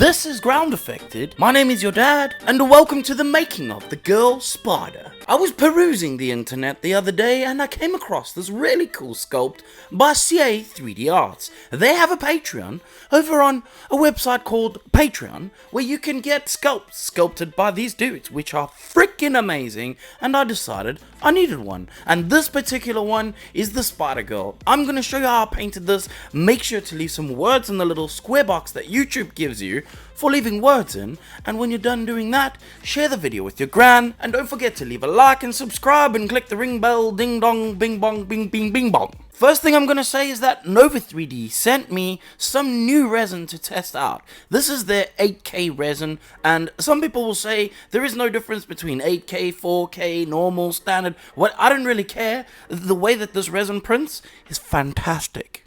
This is Groundeffected. My name is your dad, and welcome to the making of the girl spider. I was perusing the internet the other day and I came across this really cool sculpt by CA 3D Arts. They have a Patreon over on a website called Patreon where you can get sculpts sculpted by these dudes, which are freaking amazing, and I decided I needed one. And this particular one is the Spider Girl. I'm going to show you how I painted this. Make sure to leave some words in the little square box that YouTube gives you for leaving words in, and when you're done doing that, share the video with your gran, and don't forget to leave a like and subscribe and click the ring bell, ding dong, bing bong, bing bing bing bong. First thing I'm gonna say is that Nova 3D sent me some new resin to test out. This is their 8K resin, and some people will say there is no difference between 8K, 4K, normal, standard. What I don't really care. The way that this resin prints is fantastic.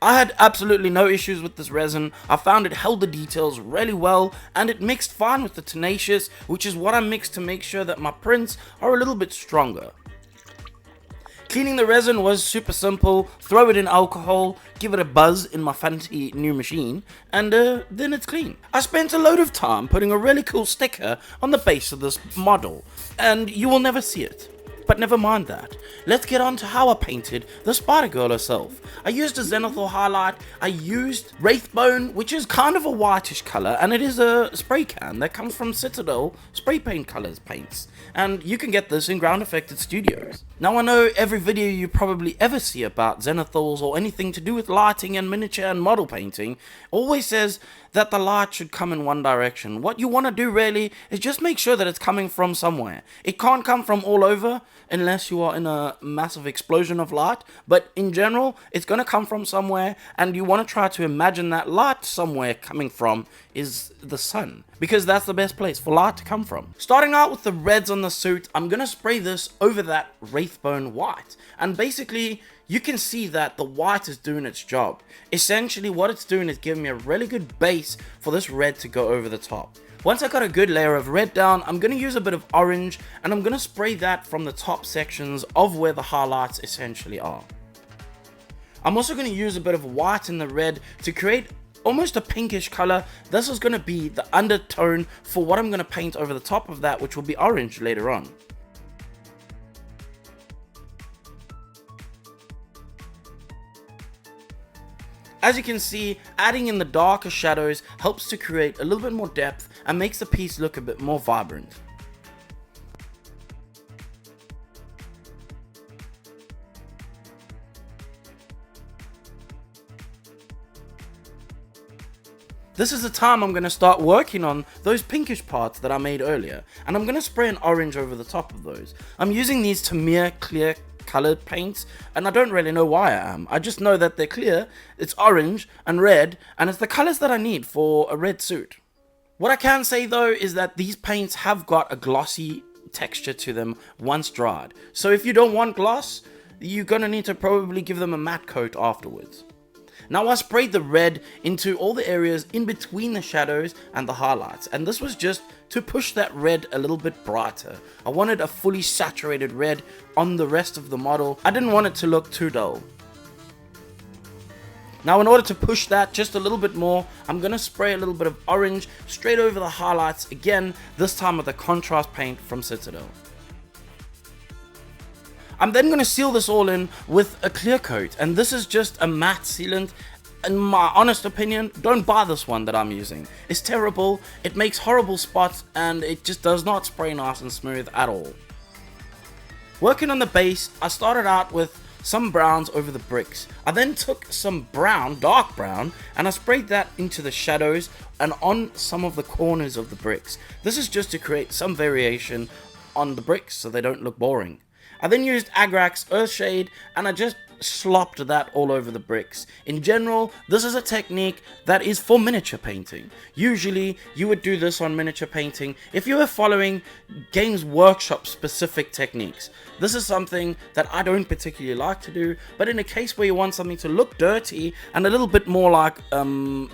I had absolutely no issues with this resin. I found it held the details really well, and it mixed fine with the tenacious, which is what I mixed to make sure that my prints are a little bit stronger. Cleaning the resin was super simple. Throw it in alcohol, give it a buzz in my fancy new machine, and then it's clean. I spent a load of time putting a really cool sticker on the base of this model, and you will never see it. But never mind that. Let's get on to how I painted the Spider Girl herself. I used a zenithal highlight. I used Wraithbone, which is kind of a whitish color, and it is a spray can that comes from Citadel Spray Paint Colors paints. And you can get this in Groundeffected Studios. Now I know every video you probably ever see about zenithals or anything to do with lighting and miniature and model painting always says that the light should come in one direction. What you want to do really is just make sure that it's coming from somewhere. It can't come from all over unless you are in a massive explosion of light, but in general it's going to come from somewhere, and you want to try to imagine that light somewhere coming from is the sun, because that's the best place for light to come from. Starting out with the reds on the suit, I'm going to spray this over that Wraithbone white, and basically you can see that the white is doing its job. Essentially what it's doing is giving me a really good base for this red to go over the top. Once I got a good layer of red down, I'm going to use a bit of orange, and I'm going to spray that from the top sections of where the highlights essentially are. I'm also going to use a bit of white in the red to create almost a pinkish color. This is going to be the undertone for what I'm going to paint over the top of that, which will be orange later on. As you can see, adding in the darker shadows helps to create a little bit more depth and makes the piece look a bit more vibrant. This is the time I'm going to start working on those pinkish parts that I made earlier, and I'm going to spray an orange over the top of those. I'm using these Tamiya clear colored paints, and I don't really know why I am. I just know that they're clear, it's orange and red, and it's the colors that I need for a red suit. What I can say though is that these paints have got a glossy texture to them once dried. So if you don't want gloss, you're gonna need to probably give them a matte coat afterwards. Now I sprayed the red into all the areas in between the shadows and the highlights, and this was just to push that red a little bit brighter. I wanted a fully saturated red on the rest of the model. I didn't want it to look too dull. Now in order to push that just a little bit more, I'm going to spray a little bit of orange straight over the highlights, again this time with a contrast paint from Citadel. I'm then going to seal this all in with a clear coat, and this is just a matte sealant. In my honest opinion, don't buy this one that I'm using. It's terrible, it makes horrible spots, and it just does not spray nice and smooth at all. Working on the base, I started out with some browns over the bricks. I then took some brown, dark brown, and I sprayed that into the shadows and on some of the corners of the bricks. This is just to create some variation on the bricks so they don't look boring. I then used Agrax Earthshade, and I just slopped that all over the bricks. In general, this is a technique that is for miniature painting. Usually, you would do this on miniature painting if you were following Games Workshop specific techniques. This is something that I don't particularly like to do, but in a case where you want something to look dirty and a little bit more like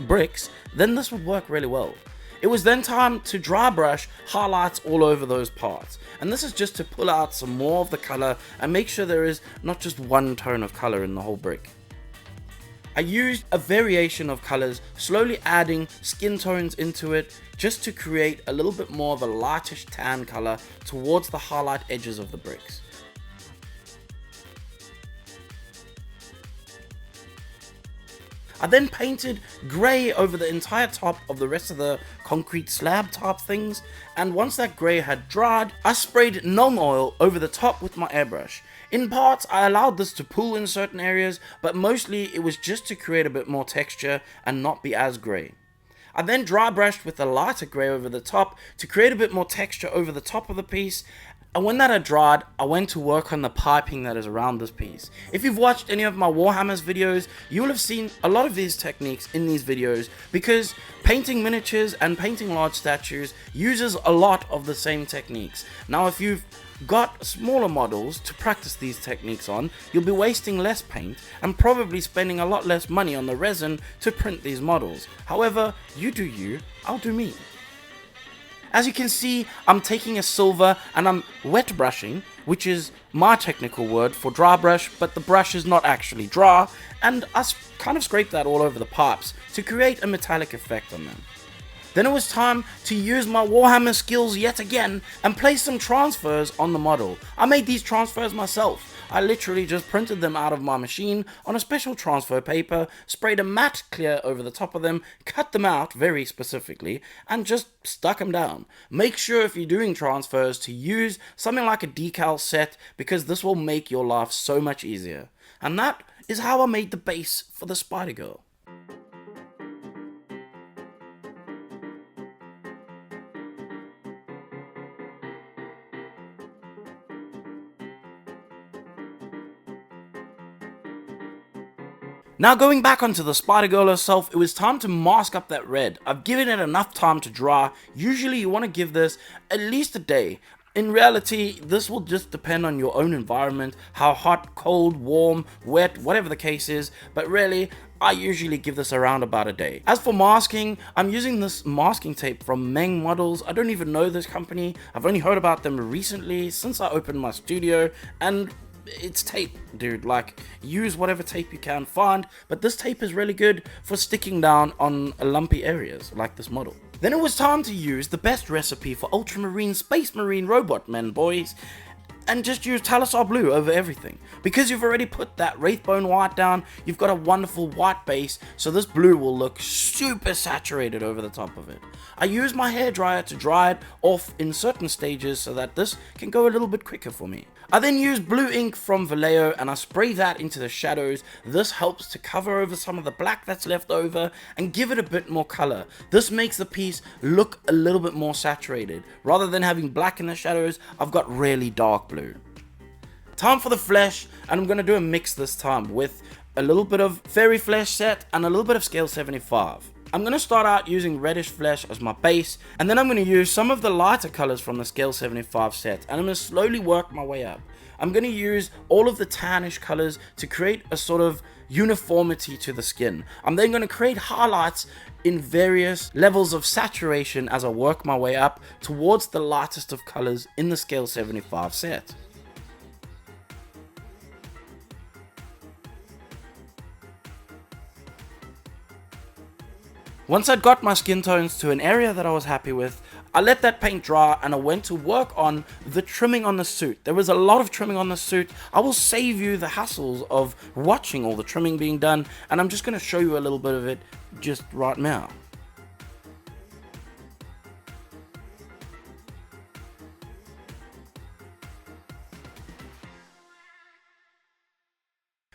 bricks, then this would work really well. It was then time to dry brush highlights all over those parts, and this is just to pull out some more of the color and make sure there is not just one tone of color in the whole brick. I I used a variation of colors, slowly adding skin tones into it just to create a little bit more of a lightish tan color towards the highlight edges of the bricks. I then painted grey over the entire top of the rest of the concrete slab type things, and once that grey had dried, I sprayed Nuln Oil over the top with my airbrush. In parts, I allowed this to pool in certain areas, but mostly it was just to create a bit more texture and not be as grey. I then dry brushed with a lighter grey over the top to create a bit more texture over the top of the piece, and when that had dried, I went to work on the piping that is around this piece. If you've watched any of my Warhammers videos, you will have seen a lot of these techniques in these videos, because painting miniatures and painting large statues uses a lot of the same techniques. Now, if you've got smaller models to practice these techniques on, you'll be wasting less paint and probably spending a lot less money on the resin to print these models. However, you do you, I'll do me. As you can see, I'm taking a silver and I'm wet brushing, which is my technical word for dry brush, but the brush is not actually dry, and I kind of scrape that all over the pipes to create a metallic effect on them. Then it was time to use my Warhammer skills yet again and place some transfers on the model. I made these transfers myself. I literally just printed them out of my machine on a special transfer paper, sprayed a matte clear over the top of them, cut them out very specifically, and just stuck them down. Make sure if you're doing transfers to use something like a decal set, because this will make your life so much easier. And that is how I made the base for the Spider Girl. Now going back onto the Spider Girl herself, it was time to mask up that red. I've given it enough time to dry. Usually you want to give this at least a day. In reality, this will just depend on your own environment, how hot, cold, warm, wet, whatever the case is, but really, I usually give this around about a day. As for masking, I'm using this masking tape from Meng Models. I don't even know this company. I've only heard about them recently since I opened my studio, and it's tape, dude. Like, use whatever tape you can find, but this tape is really good for sticking down on lumpy areas like this model. Then it was time to use the best recipe for ultramarine space marine robot men, boys, and just use Talisar blue over everything. Because you've already put that Wraithbone white down, you've got a wonderful white base, so this blue will look super saturated over the top of it. I use my hairdryer to dry it off in certain stages so that this can go a little bit quicker for me. I then use blue ink from Vallejo and I spray that into the shadows. This helps to cover over some of the black that's left over and give it a bit more color. This makes the piece look a little bit more saturated. Rather than having black in the shadows, I've got really dark blue. Time for the flesh, and I'm going to do a mix this time with a little bit of fairy flesh set and a little bit of scale 75. I'm going to start out using reddish flesh as my base, and then I'm going to use some of the lighter colors from the scale 75 set, and I'm going to slowly work my way up. I'm going to use all of the tannish colors to create a sort of uniformity to the skin. I'm then going to create highlights in various levels of saturation as I work my way up towards the lightest of colors in the scale 75 set. Once I'd got my skin tones to an area that I was happy with, I let that paint dry and I went to work on the trimming on the suit. There was a lot of trimming on the suit. I will save you the hassles of watching all the trimming being done, and I'm just going to show you a little bit of it just right now.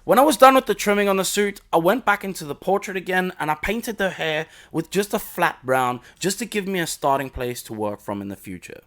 When I was done with the trimming on the suit, I went back into the portrait again and I painted the hair with just a flat brown just to give me a starting place to work from in the future.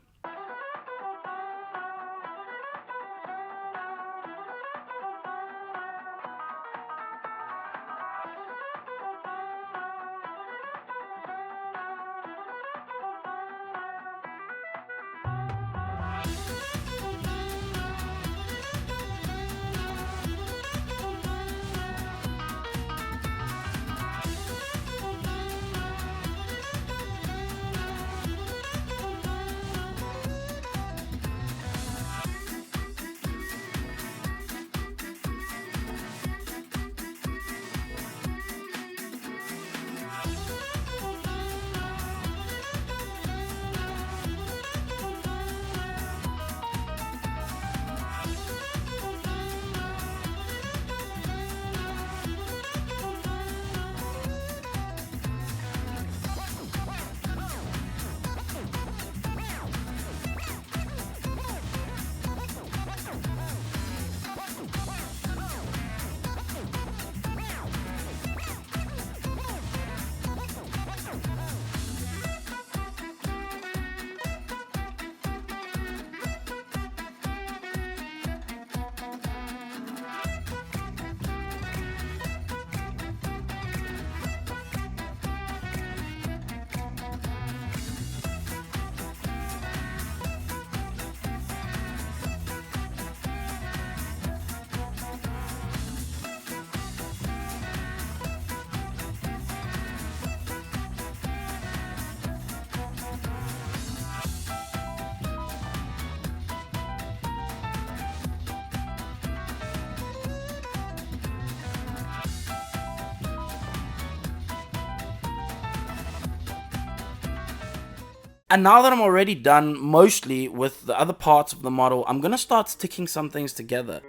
And now that I'm already done mostly with the other parts of the model, I'm going to start sticking some things together.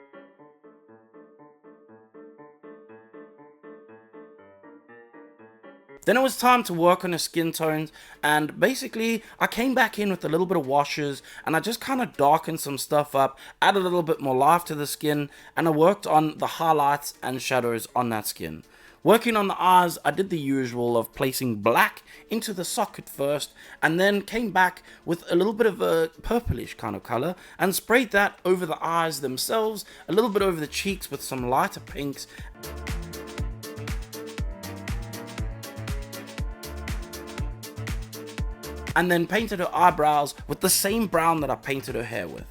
Then it was time to work on the skin tones, and basically I came back in with a little bit of washes and I just kind of darkened some stuff up, added a little bit more life to the skin, and I worked on the highlights and shadows on that skin. Working on the eyes, I did the usual of placing black into the socket first, and then came back with a little bit of a purplish kind of color and sprayed that over the eyes themselves, a little bit over the cheeks with some lighter pinks. And then painted her eyebrows with the same brown that I painted her hair with.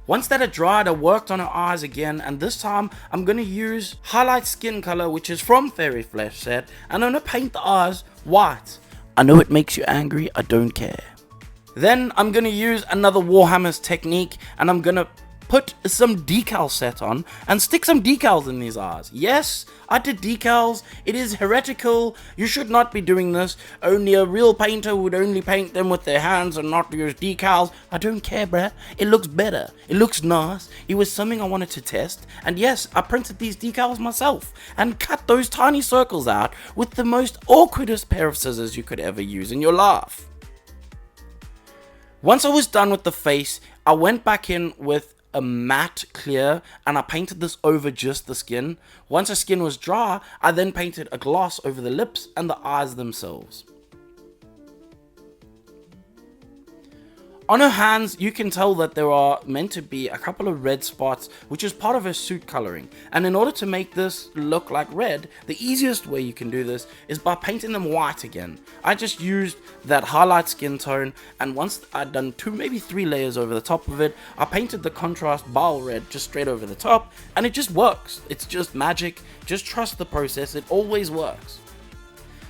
Once that had dried, I worked on her eyes again, and this time I'm going to use highlight skin color, which is from Fairy Flesh Set, and I'm going to paint the eyes white. I know it makes you angry, I don't care. Then I'm going to use another Warhammer's technique, and I'm going to put some decal set on and stick some decals in these eyes. Yes, I did decals. It is heretical. You should not be doing this. Only a real painter would only paint them with their hands and not use decals. I don't care, bruh. It looks better. It looks nice. It was something I wanted to test. And yes, I printed these decals myself and cut those tiny circles out with the most awkwardest pair of scissors you could ever use in your life. Once I was done with the face, I went back in with a matte clear and I painted this over just the skin. Once the skin was dry, I then painted a gloss over the lips and the eyes themselves. On her hands, you can tell that there are meant to be a couple of red spots, which is part of her suit coloring. And in order to make this look like red, the easiest way you can do this is by painting them white again. I just used that highlight skin tone, and once I'd done 2, maybe 3 layers over the top of it, I painted the contrast bile red just straight over the top, and it just works. It's just magic. Just trust the process. It always works.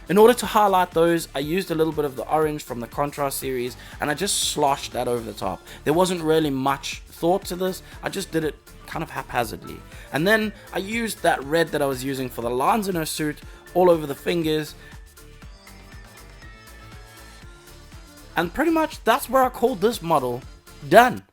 In order to highlight those, I used a little bit of the orange from the contrast series and I just sloshed that over the top. There wasn't really much thought to this, I just did it kind of haphazardly. And then I used that red that I was using for the lines in her suit all over the fingers. And pretty much that's where I called this model done.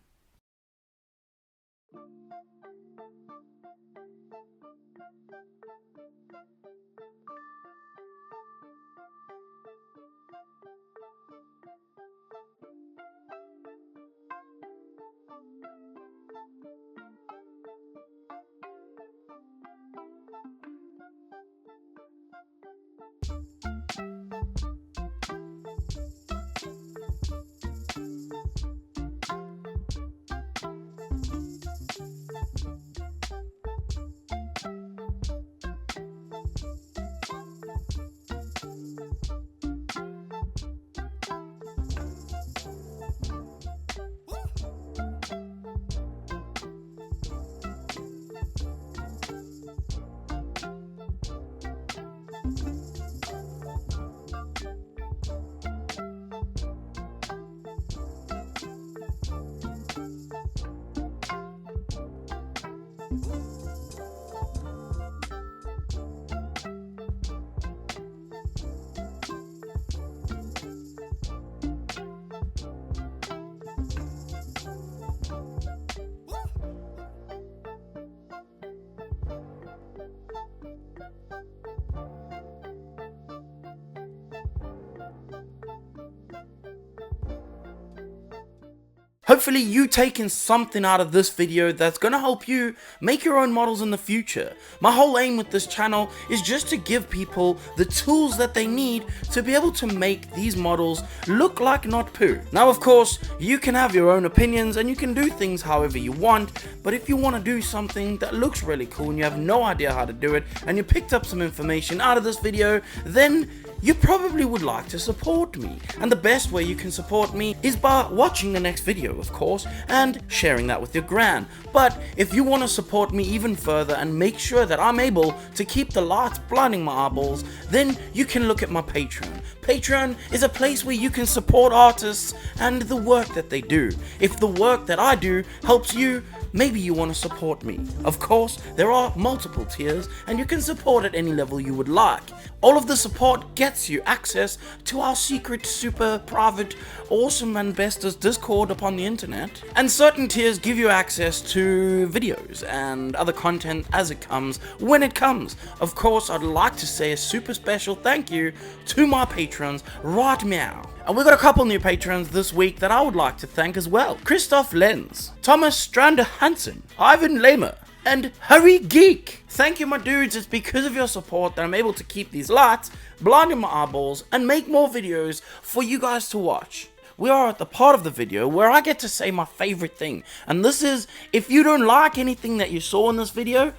Hopefully you taken something out of this video that's going to help you make your own models in the future. My whole aim with this channel is just to give people the tools that they need to be able to make these models look like not poo. Now of course, you can have your own opinions and you can do things however you want, but if you want to do something that looks really cool and you have no idea how to do it and you picked up some information out of this video, then you probably would like to support me, and the best way you can support me is by watching the next video, of course, and sharing that with your gran. But if you want to support me even further and make sure that I'm able to keep the lights blinding my eyeballs, then you can look at my Patreon. Patreon is a place where you can support artists and the work that they do. If the work that I do helps you, maybe you want to support me. Of course, there are multiple tiers and you can support at any level you would like. All of the support gets you access to our secret, super private, awesome and bestest Discord upon the internet. And certain tiers give you access to videos and other content as it comes, when it comes. Of course, I'd like to say a super special thank you to my patrons right now. And we got a couple new patrons this week that I would like to thank as well. Christoph Lenz, Thomas Strander Hansen, Ivan Lehmer, and Harry Geek. Thank you, my dudes. It's because of your support that I'm able to keep these lights blind in my eyeballs and make more videos for you guys to watch. We are at the part of the video where I get to say my favorite thing, and this is, if you don't like anything that you saw in this video,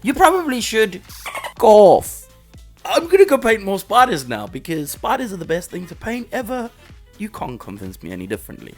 you probably should go off. I'm gonna go paint more spiders now, because spiders are the best thing to paint ever. You can't convince me any differently.